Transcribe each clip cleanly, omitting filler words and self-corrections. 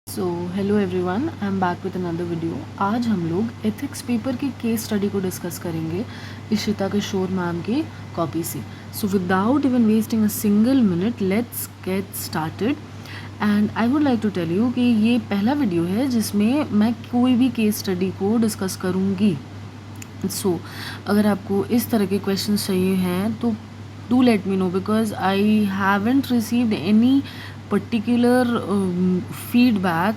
So hello everyone, I am back with another video. आज हम लोग एथिक्स पेपर की केस स्टडी को डिस्कस करेंगे इशिता किशोर मैम की कॉपी से। So without even wasting a single minute, let's get started. And I would like to tell you कि ये पहला वीडियो है जिसमें मैं कोई भी केस स्टडी को डिस्कस करूँगी। अगर आपको इस तरह के क्वेश्चन चाहिए हैं तो do let me know, because I haven't received any particular feedback.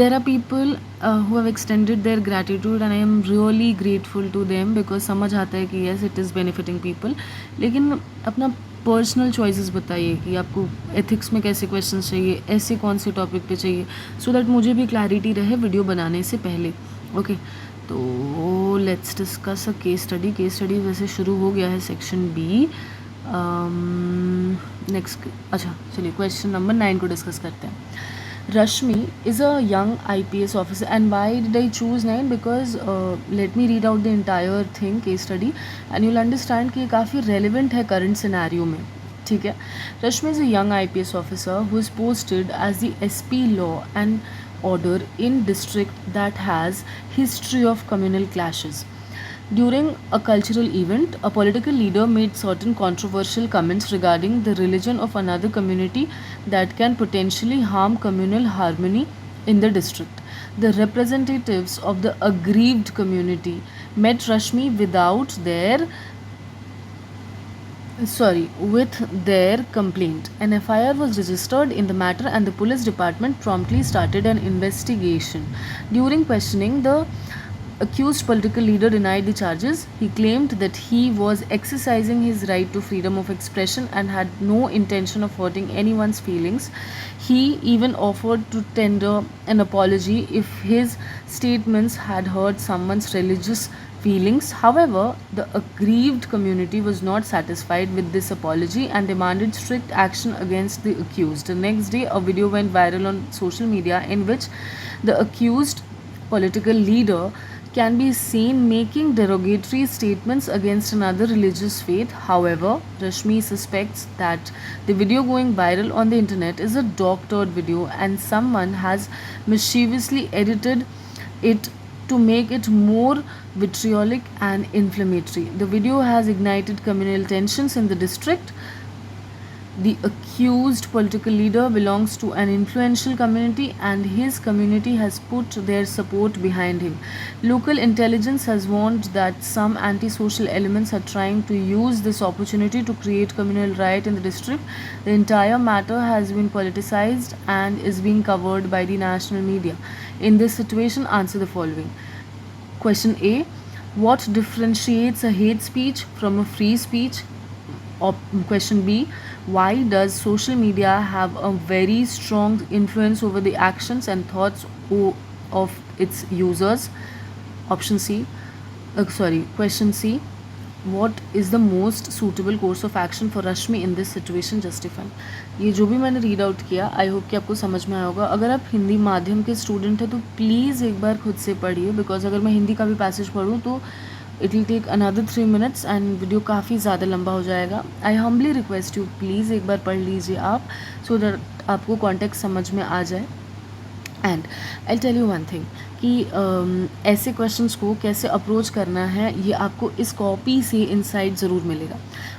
There are people who have extended their gratitude and I am really grateful to them, because समझ आता है कि yes it is benefiting people, लेकिन अपना personal choices बताइए कि आपको ethics में कैसे क्वेश्चन चाहिए, ऐसे कौन से टॉपिक पे चाहिए, सो दैट मुझे भी क्लैरिटी रहे वीडियो बनाने से पहले। ओके, तो let's discuss a case study. Case study वैसे शुरू हो गया है, सेक्शन बी। नेक्स्ट, अच्छा चलिए क्वेश्चन नंबर 9 को डिस्कस करते हैं। Rashmi is a young IPS officer, and why did I choose 9? Because let me read out the entire thing, case study, and you'll understand कि ये काफ़ी रेलिवेंट है करंट सिनेरियो में। ठीक है, Rashmi is a young IPS officer who is posted as the SP law and order in district that has history of communal clashes. During a cultural event, a political leader made certain controversial comments regarding the religion of another community that can potentially harm communal harmony in the district. The representatives of the aggrieved community met Rashmi with their complaint. An FIR was registered in the matter and the police department promptly started an investigation. During questioning, the accused political leader denied the charges. He claimed that he was exercising his right to freedom of expression and had no intention of hurting anyone's feelings. He even offered to tender an apology if his statements had hurt someone's religious feelings. However, the aggrieved community was not satisfied with this apology and demanded strict action against the accused. The next day, a video went viral on social media in which the accused political leader can be seen making derogatory statements against another religious faith. However, Rashmi suspects that the video going viral on the internet is a doctored video and someone has mischievously edited it to make it more vitriolic and inflammatory. The video has ignited communal tensions in the district. The accused political leader belongs to an influential community and his community has put their support behind him. Local intelligence has warned that some antisocial elements are trying to use this opportunity to create communal riot in the district. The entire matter has been politicized and is being covered by the national media. In this situation, answer the following. Question A. What differentiates a hate speech from a free speech? Question B. Why does social media have a very strong influence over the actions and thoughts of its users? Question C. What is the most suitable course of action for Rashmi in this situation? Justify. ये जो भी मैंने read out किया, I hope कि आपको समझ में आया होगा। अगर आप हिंदी माध्यम के स्टूडेंट हैं तो प्लीज़ एक बार खुद से पढ़िए, बिकॉज अगर मैं हिंदी का भी पैसेज पढ़ूँ तो it will take another 3 minutes and video काफ़ी ज़्यादा लंबा हो जाएगा। I humbly request you, please एक बार पढ़ लीजिए आप, सो दैट आपको कॉन्टेक्स्ट समझ में आ जाए। And I tell you one thing कि ऐसे क्वेश्चंस को कैसे अप्रोच करना है ये आपको इस कॉपी से इंसाइट ज़रूर मिलेगा,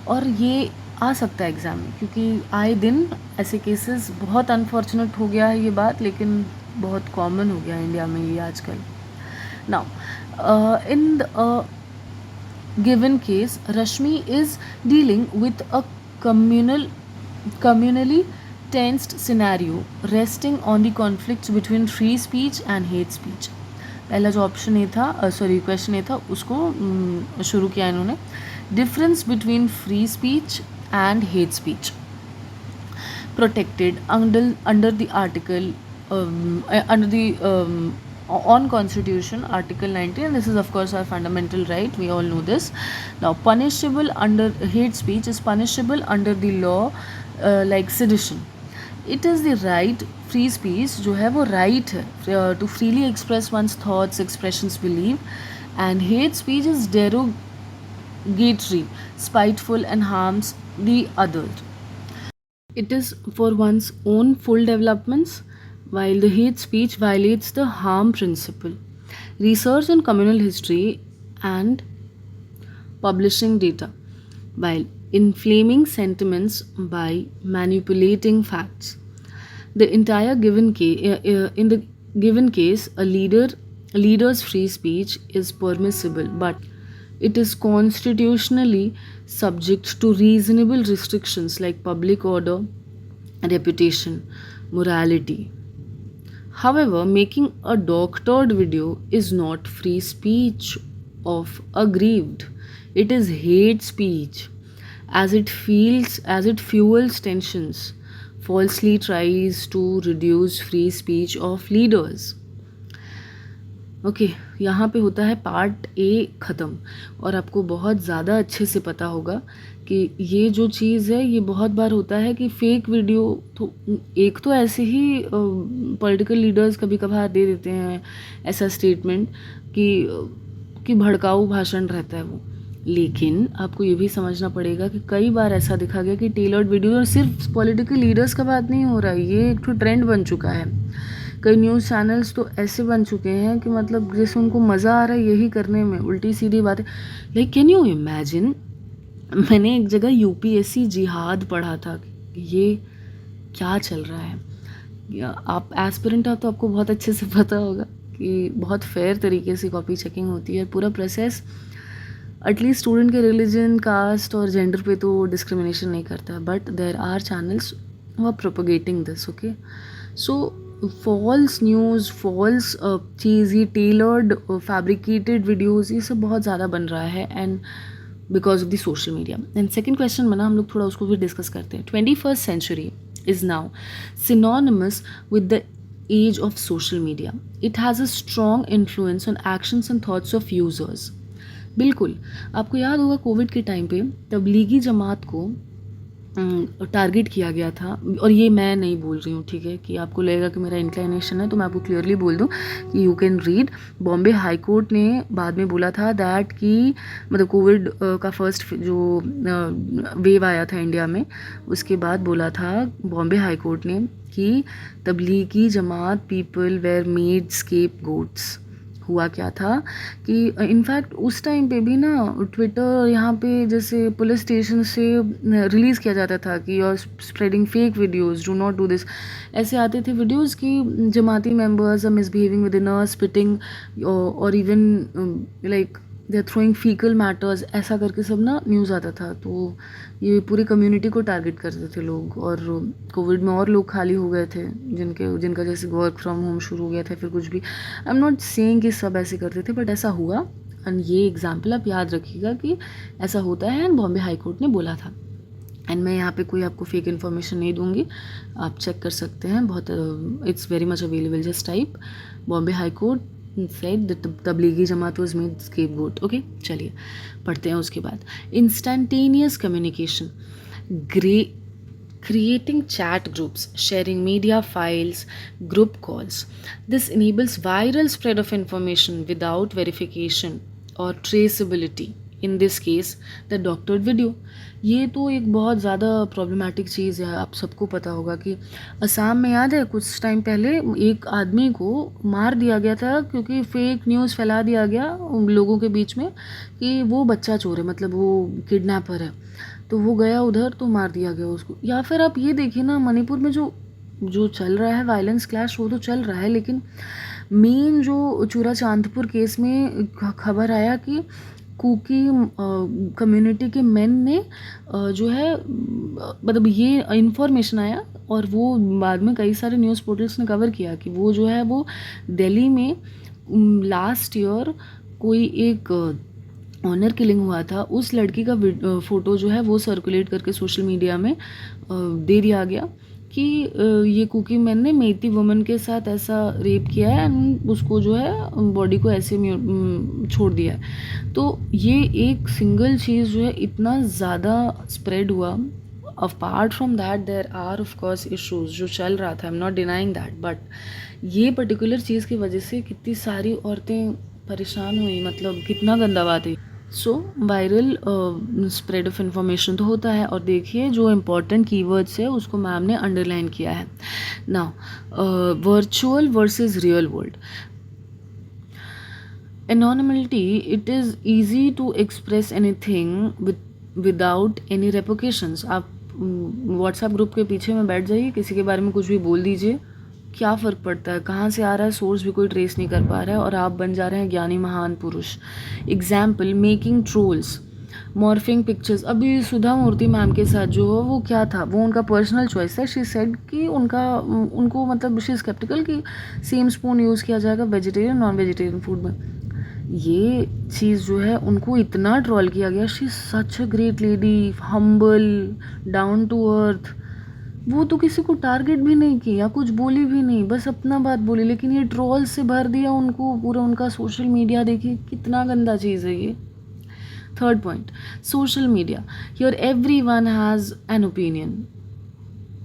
और ये आ सकता है एग्ज़ाम में, क्योंकि आए दिन ऐसे केसेस, बहुत अनफॉर्चुनेट हो गया है ये बात, लेकिन बहुत कॉमन हो गया है इंडिया में ये आजकल। Now in the given case, Rashmi is dealing with a communally tensed scenario resting on the conflicts between free speech and hate speech. पहला जो ऑप्शन ए था, क्वेश्चन ए था, उसको शुरू किया इन्होंने। Difference between free speech and hate speech protected under the article under the on Constitution, Article 19, and this is of course our fundamental right, we all know this. Now, punishable under hate speech is punishable under the law like sedition. It is the right, free speech जो है वो right है to freely express one's thoughts, expressions, belief, and hate speech is derogatory, spiteful, and harms the other. It is for one's own full developments while the hate speech violates the harm principle. Research on communal history and publishing data, while inflaming sentiments by manipulating facts. The entire given case, in the given case, a leader's free speech is permissible, but it is constitutionally subject to reasonable restrictions like public order, reputation, morality. However, making a doctored video is not free speech of aggrieved. It is hate speech as it fuels tensions, falsely tries to reduce free speech of leaders. Okay यहाँ पे होता है part A ख़त्म। और आपको बहुत ज़्यादा अच्छे से पता होगा कि ये जो चीज़ है ये बहुत बार होता है कि फेक वीडियो तो एक तो ऐसे ही पॉलिटिकल लीडर्स कभी कभार दे देते हैं ऐसा स्टेटमेंट कि भड़काऊ भाषण रहता है वो, लेकिन आपको ये भी समझना पड़ेगा कि कई बार ऐसा देखा गया कि टेलर्ड वीडियो, और सिर्फ पॉलिटिकल लीडर्स का बात नहीं हो रहा है, ये एक तो ट्रेंड बन चुका है। कई न्यूज़ चैनल्स तो ऐसे बन चुके हैं कि मतलब जैसे उनको मज़ा आ रहा है यही करने में, उल्टी सीधी बातें। लाइक कैन यू इमेजिन, मैंने एक जगह यूपीएससी जिहाद पढ़ा था, ये क्या चल रहा है। या आप एस्पिरेंट हो तो आपको बहुत अच्छे से पता होगा कि बहुत फेयर तरीके से कॉपी चेकिंग होती है, पूरा प्रोसेस एटलीस्ट स्टूडेंट के रिलीजन, कास्ट और जेंडर पे तो डिस्क्रिमिनेशन नहीं करता, but there are channels who are propagating this. Okay, so false news, false चीज़, ये टेलर्ड फैब्रिकेटेड वीडियोज़, ये सब बहुत ज़्यादा बन रहा है and because of the social media. And second question बना, हम लोग थोड़ा उसको भी डिस्कस करते हैं। 21st century is now synonymous with the age of social media. It has a strong influence on actions and thoughts of users. बिल्कुल, आपको याद होगा कोविड के टाइम पे तबलीगी जमात को टारगेट किया गया था, और ये मैं नहीं बोल रही हूँ, ठीक है, कि आपको लगेगा कि मेरा इंक्लाइनेशन है, तो मैं आपको क्लियरली बोल दूँ कि you can read. Bombay high court ने बाद में बोला था दैट कि मतलब कोविड का फर्स्ट जो वेव आया था इंडिया में, उसके बाद बोला था बॉम्बे हाई कोर्ट ने कि Tablighi Jamaat people were made scapegoats. हुआ क्या था कि इनफैक्ट उस टाइम पे भी ना ट्विटर यहाँ पे जैसे पुलिस स्टेशन से रिलीज़ किया जाता था कि you are spreading fake videos, do not do this. ऐसे आते थे वीडियोस कि Jamaati members are misbehaving with in a spitting और even like they are throwing faecal matters, ऐसा करके सब ना न्यूज़ आता था। तो ये पूरी कम्युनिटी को टारगेट करते थे लोग, और कोविड में और लोग खाली हो गए थे जिनका जैसे वर्क फ्रॉम होम शुरू हो गया था, फिर कुछ भी। आई एम नॉट सेइंग कि सब ऐसे करते थे, बट ऐसा हुआ। एंड ये एग्जाम्पल आप याद रखिएगा कि ऐसा होता है, एंड बॉम्बे हाई कोर्ट ने बोला था। एंड मैं यहाँ पे कोई आपको फेक इन्फॉर्मेशन नहीं दूंगी, आप चेक कर सकते हैं, बहुत it's very much available, just type Bombay high court said that Tablighi Jamaat was made scapegoat. Okay, चलिए पढ़ते हैं उसके बाद। Instantaneous communication, creating chat groups, sharing media files, group calls. This enables viral spread of information without verification or traceability. In this case, the doctored video. ये तो एक बहुत ज़्यादा प्रॉब्लमेटिक चीज़ है। आप सबको पता होगा कि असम में, याद है कुछ टाइम पहले एक आदमी को मार दिया गया था क्योंकि फेक न्यूज़ फैला दिया गया उन लोगों के बीच में कि वो बच्चा चोर है, मतलब वो किडनैपर है, तो वो गया उधर तो मार दिया गया उसको। या फिर आप ये देखिए ना, मणिपुर में जो चल रहा है वायलेंस क्लैश, वो तो चल रहा है, लेकिन मेन जो चूरा चांदपुर केस में खबर आया कि कुकी कम्युनिटी के मेन ने जो है मतलब ये इन्फॉर्मेशन आया, और वो बाद में कई सारे न्यूज़ पोर्टल्स ने कवर किया कि वो जो है वो दिल्ली में लास्ट ईयर कोई एक ऑनर किलिंग हुआ था, उस लड़की का फ़ोटो जो है वो सर्कुलेट करके सोशल मीडिया में दे दिया गया कि ये कुकी मैन ने मेती वुमन के साथ ऐसा रेप किया है एंड उसको जो है बॉडी को ऐसे छोड़ दिया है। तो ये एक सिंगल चीज़ जो है इतना ज़्यादा स्प्रेड हुआ। Apart from that there are of course issues जो चल रहा था, I am not denying that, but ये पर्टिकुलर चीज़ की वजह से कितनी सारी औरतें परेशान हुई, मतलब कितना गंदा बात है। So viral spread of information तो होता है, और देखिए जो इम्पोर्टेंट कीवर्ड्स है उसको मैम ने अंडरलाइन किया है. Now virtual versus real world. Anonymity, it is easy to express anything without any repercussions. आप व्हाट्सएप ग्रुप के पीछे में बैठ जाइए, किसी के बारे में कुछ भी बोल दीजिए, क्या फ़र्क पड़ता है, कहाँ से आ रहा है सोर्स भी कोई ट्रेस नहीं कर पा रहा है, और आप बन जा रहे हैं ज्ञानी महान पुरुष. Example, making trolls, morphing pictures. अभी सुधा मूर्ति मैम के साथ जो हो वो क्या था, वो उनका पर्सनल चॉइस है. शी सेड कि उनको मतलब शी स्केप्टिकल कि सेम स्पून यूज़ किया जाएगा वेजिटेरियन नॉन वेजिटेरियन फूड में. ये चीज़ जो है उनको इतना ट्रोल किया गया. She such a great lady, humble, down to earth. वो तो किसी को टारगेट भी नहीं किया, कुछ बोली भी नहीं, बस अपना बात बोली, लेकिन ये ट्रोल से भर दिया उनको पूरा उनका सोशल मीडिया. देखिए कितना गंदा चीज़ है ये. Third point, social media. Here every one has an opinion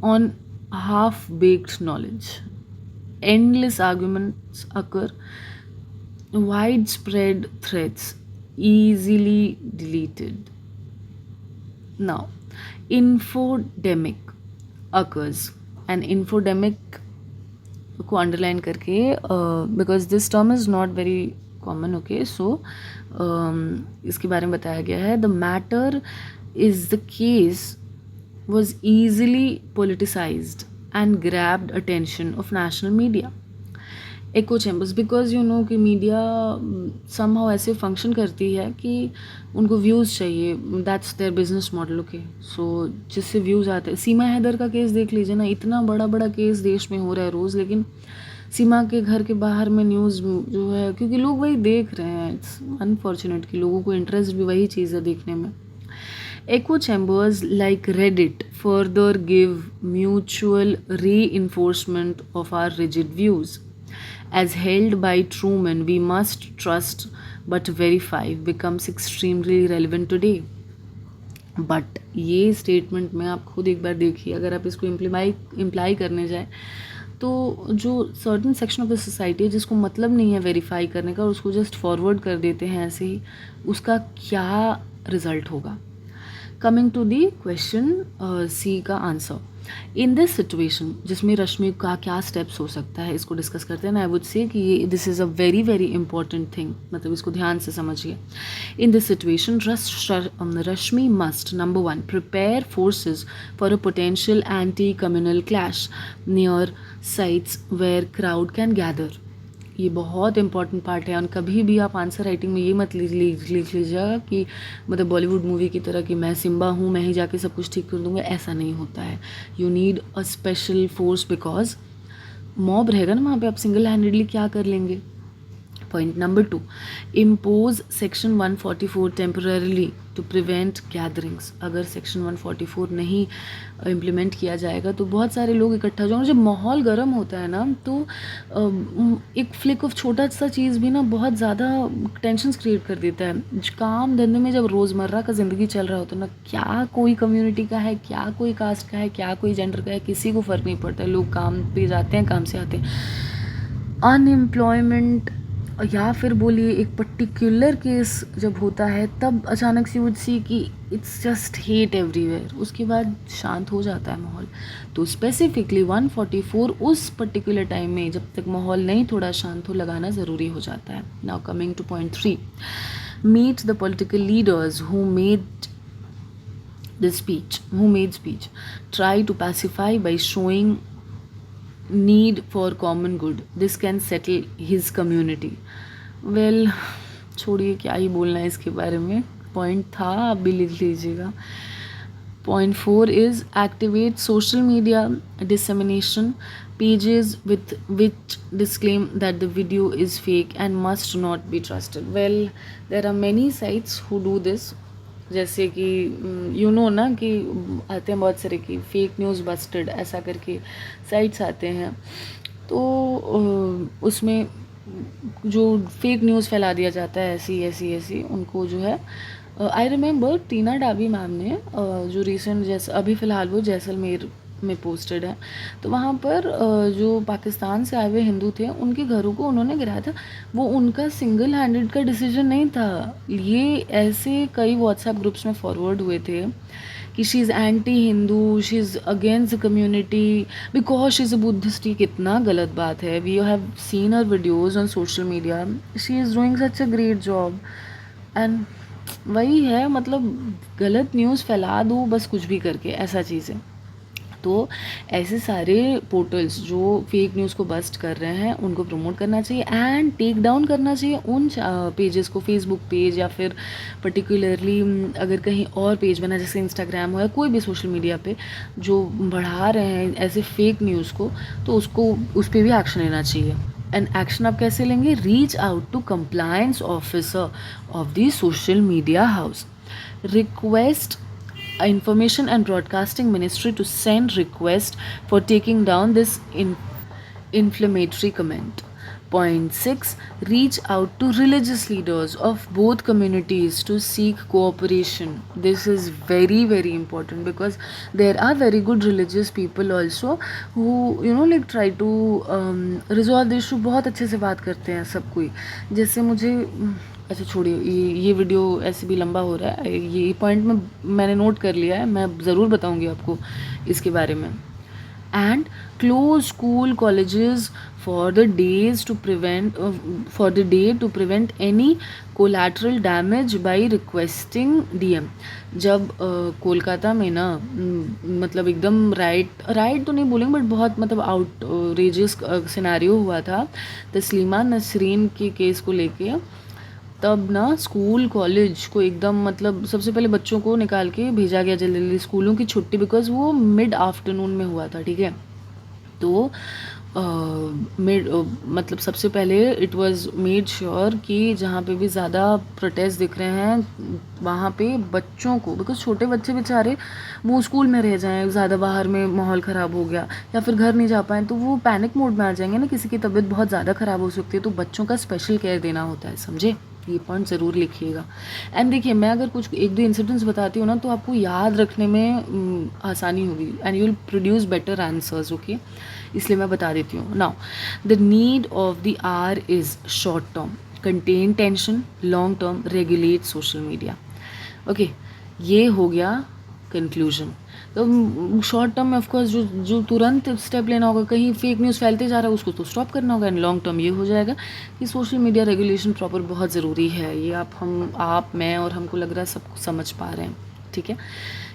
on half baked knowledge. Endless arguments occur. Widespread threats easily deleted. Now, infodemic occurs. An infodemic को अंडरलाइन करके, because this term is not very common. Okay, so इसके बारे में बताया गया है. The matter is the case was easily politicized and grabbed attention of national media. Echo chambers, because you know कि media somehow ऐसे function करती है कि उनको व्यूज़ चाहिए. That's their business model. Okay, so जिससे व्यूज़ आते हैं. सीमा हैदर का केस देख लीजिए ना, इतना बड़ा बड़ा केस देश में हो रहा है रोज़, लेकिन सीमा के घर के बाहर में न्यूज़ जो है, क्योंकि लोग वही देख रहे हैं. इट्स अनफॉर्चुनेट कि लोगों को इंटरेस्ट भी वही चीज़ है देखने में. Echo chambers like Reddit further give mutual reinforcement of our rigid views. As held by Truman, we must trust but verify becomes extremely relevant today. But ये स्टेटमेंट में आप खुद एक बार देखिए, अगर आप इसको इम्प्लाई करने जाए तो जो certain section of the society है जिसको मतलब नहीं है वेरीफाई करने का और उसको जस्ट फॉरवर्ड कर देते हैं ऐसे ही, उसका क्या रिजल्ट होगा. कमिंग टू दी क्वेश्चन सी का आंसर. इन दिस सिचुएशन, जिसमें रश्मि का क्या स्टेप्स हो सकता है इसको डिस्कस करते हैं. आई वुड से कि ये this is a very very important thing, मतलब इसको ध्यान से समझिए. In this situation Rashmi must, number 1, prepare forces for a potential anti communal clash near sites where crowd can gather. ये बहुत इंपॉर्टेंट पार्ट है. और कभी भी आप आंसर राइटिंग में ये मत लिख लीजिएगा कि मतलब बॉलीवुड मूवी की तरह कि मैं सिम्बा हूँ, मैं ही जाके सब कुछ ठीक कर दूँगा. ऐसा नहीं होता है. You need a special force because mob रहेगा ना वहाँ पे, आप सिंगल हैंडेडली क्या कर लेंगे. Point number 2, impose section 144 temporarily to prevent gatherings. अगर सेक्शन 144 नहीं इम्प्लीमेंट किया जाएगा तो बहुत सारे लोग इकट्ठा हो जाएंगे. जब माहौल गर्म होता है ना तो एक फ्लिक ऑफ छोटा सा चीज़ भी ना बहुत ज़्यादा टेंशन क्रिएट कर देता है. काम धंधे में जब रोज़मर्रा का ज़िंदगी चल रहा होता है ना, क्या कोई कम्युनिटी का है, क्या कोई कास्ट का है, क्या कोई जेंडर का है, किसी को फ़र्क नहीं पड़ता है. लोग काम पे जाते हैं, काम से आते हैं. अनएम्प्लॉयमेंट या फिर बोलिए एक पर्टिकुलर केस जब होता है तब अचानक से वुड सी कि इट्स जस्ट हेट एवरीवेयर. उसके बाद शांत हो जाता है माहौल. तो स्पेसिफिकली 144 उस पर्टिकुलर टाइम में जब तक माहौल नहीं थोड़ा शांत हो लगाना ज़रूरी हो जाता है. Now coming to point 3, meet the political leaders who made speech, try to pacify by showing need for common good. This can settle his community. Well, छोड़िए क्या ही बोलना है इसके बारे में. पॉइंट था, आप भी लिख लीजिएगा. Point 4 is activate social media dissemination pages with which disclaim that the video is fake and must not be trusted. Well, there are many sites who do this. जैसे कि यू नो ना कि आते हैं बहुत सारे कि फेक न्यूज़ बस्टेड ऐसा करके साइट्स आते हैं. तो उसमें जो फेक न्यूज़ फैला दिया जाता है ऐसी उनको जो है. I remember Tina dobby ma'am ने जो रिसेंट जैसे अभी फ़िलहाल वो जैसलमेर में पोस्टेड है। तो वहाँ पर जो पाकिस्तान से आए हुए हिंदू थे उनके घरों को उन्होंने गिराया था। वो उनका सिंगल हैंडेड का डिसीजन नहीं था, ये ऐसे कई व्हाट्सएप ग्रुप्स में फॉरवर्ड हुए थे कि she is anti Hindu, she is against the community because she is a Buddhist. ये कितना गलत बात है। We have seen her videos on social media, she is doing such a great job. And वही है, मतलब गलत न्यूज़ फैला दो बस कुछ भी करके, ऐसा चीज़ है। तो ऐसे सारे पोर्टल्स जो फेक न्यूज़ को बस्ट कर रहे हैं उनको प्रमोट करना चाहिए एंड टेक डाउन करना चाहिए उन पेजेस को, फेसबुक पेज या फिर पर्टिकुलरली अगर कहीं और पेज बना जैसे इंस्टाग्राम हो या कोई भी सोशल मीडिया पे जो बढ़ा रहे हैं ऐसे फेक न्यूज़ को, तो उसको उस पर भी एक्शन लेना चाहिए। एंड एक्शन आप कैसे लेंगे? Reach out to compliance officer of the social media house, request Information and Broadcasting Ministry to send request for taking down this inflammatory comment. Point 6. Reach out to religious leaders of both communities to seek cooperation. This is very very important because there are very good religious people also who like try to resolve the issue. बहुत अच्छे से बात करते हैं सब कोई। जैसे मुझे अच्छा छोड़िए, ये वीडियो ऐसे भी लंबा हो रहा है, ये पॉइंट में मैंने नोट कर लिया है, मैं ज़रूर बताऊंगी आपको इसके बारे में। And close school colleges for the days to prevent for the day to prevent any collateral damage by requesting DM. जब कोलकाता में ना मतलब एकदम राइट तो नहीं बोलेंगे बट बहुत मतलब आउटरेजियस सिनेरियो हुआ था तस्लीमा नसरीन के केस को लेके, तब ना स्कूल कॉलेज को एकदम मतलब सबसे पहले बच्चों को निकाल के भेजा गया जल्दी जल्दी स्कूलों की छुट्टी, बिकॉज वो मिड आफ्टरनून में हुआ था, ठीक है। तो मतलब सबसे पहले इट वाज मेड श्योर कि जहाँ पे भी ज़्यादा प्रोटेस्ट दिख रहे हैं वहाँ पे बच्चों को, बिकॉज छोटे बच्चे बेचारे वो स्कूल में रह जाएं, ज़्यादा बाहर में माहौल ख़राब हो गया या फिर घर नहीं जा पाए तो वो पैनिक मोड में आ जाएंगे ना, किसी की तबीयत बहुत ज़्यादा ख़राब हो सकती है, तो बच्चों का स्पेशल केयर देना होता है, समझे? ये पॉइंट ज़रूर लिखिएगा। एंड देखिए मैं अगर कुछ एक दो इंसिडेंट्स बताती हूँ ना तो आपको याद रखने में आसानी होगी and you will produce better answers, okay? इसलिए मैं बता देती हूँ। Now the need of the our is short term, contain tension, long term, regulate social media. Okay, ये हो गया कंक्लूजन। तो शॉर्ट टर्म में ऑफकोर्स जो तुरंत स्टेप लेना होगा, कहीं फेक न्यूज़ फैलते जा रहा है उसको तो स्टॉप करना होगा। एंड लॉन्ग टर्म ये हो जाएगा कि सोशल मीडिया रेगुलेशन प्रॉपर बहुत ज़रूरी है। ये आप मैं और हमको लग रहा है सब समझ पा रहे हैं, ठीक है।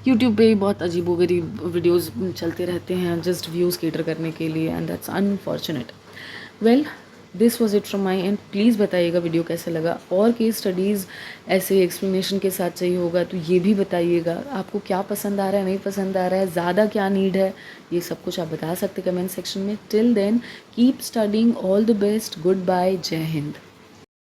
यूट्यूब पे बहुत अजीबोगरीब वीडियोस चलते रहते हैं जस्ट व्यूज़ केटर करने के लिए and that's unfortunate. Well this was it from my and. Please बताइएगा वीडियो कैसा लगा, और केस स्टडीज़ ऐसे एक्सप्लेनेशन के साथ चाहिए होगा तो ये भी बताइएगा। आपको क्या पसंद आ रहा है, नहीं पसंद आ रहा है, ज़्यादा क्या नीड है, ये सब कुछ आप बता सकते कमेंट सेक्शन में। Till then keep studying, all the best, goodbye, जय हिंद।